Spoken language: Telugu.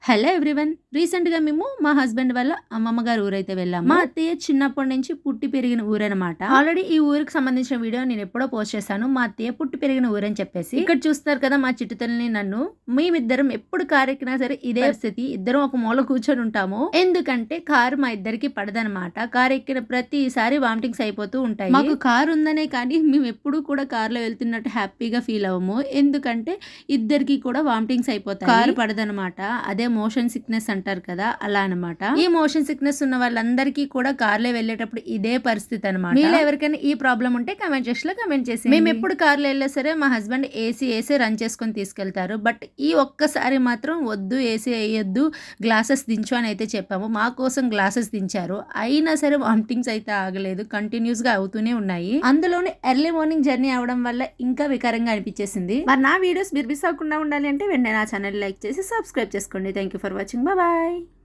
Hello everyone. రీసెంట్గా మేము మా హస్బెండ్ వాళ్ళ అమ్మమ్మ గారు ఊరైతే వెళ్ళాము. మా అత్తయ్య చిన్నప్పటి నుంచి పుట్టి పెరిగిన ఊరనమాట. ఆల్రెడీ ఈ ఊరికి సంబంధించిన వీడియో నేను ఎప్పుడో పోస్ట్ చేశాను, మా అత్తయ్య పుట్టి పెరిగిన ఊరని చెప్పేసి. ఇక్కడ చూస్తారు కదా మా చిట్టుతల్ని నన్ను. మేమిద్దరం ఎప్పుడు కారు ఎక్కినా సరే ఇదే పరిస్థితి, ఇద్దరం ఒక మూల కూర్చొని ఉంటాము. ఎందుకంటే కారు మా ఇద్దరికి పడదనమాట. కారు ఎక్కిన ప్రతిసారి వామిటింగ్స్ అయిపోతూ ఉంటాయి. మాకు కారు ఉందనే కానీ మేము ఎప్పుడు కూడా కారులో వెళ్తున్నట్టు హ్యాపీగా ఫీల్ అవ్వము. ఎందుకంటే ఇద్దరికి కూడా వామిటింగ్స్ అయిపోతాయి, కారు పడదనమాట. అదే మోషన్ సిక్నెస్ అంటారు కదా, అలా అనమాట. ఈ మోషన్ సిక్నెస్ ఉన్న వాళ్ళందరికీ కూడా కార్లో వెళ్ళేటప్పుడు ఇదే పరిస్థితి అనమాట. మీలో ఎవరికైనా ఈ ప్రాబ్లం ఉంటే కమెంట్ సెక్షన్ లో కమెంట్ చేసి. మేము ఎప్పుడు కార్లో వెళ్ళా సరే మా హస్బెండ్ ఏసీ రన్ చేసుకొని తీసుకెళ్తారు. బట్ ఈ ఒక్కసారి మాత్రం వద్దు, ఏసీ వేయొద్దు, గ్లాసెస్ దించు అని అయితే చెప్పాము. మా కోసం గ్లాసెస్ దించారు, అయినా సరే వామిటింగ్స్ అయితే ఆగలేదు, కంటిన్యూస్ గా అవుతూనే ఉన్నాయి. అందులోనే ఎర్లీ మార్నింగ్ జర్నీ అవడం వల్ల ఇంకా వికారంగా అనిపించేసింది. మరి నా వీడియోస్ మీరు మిస్ అవ్వకుండా ఉండాలి అంటే వెంటనే నా ఛానల్ లైక్ చేసి సబ్స్క్రైబ్ చేసుకోండి. Thank you for watching. Bye bye.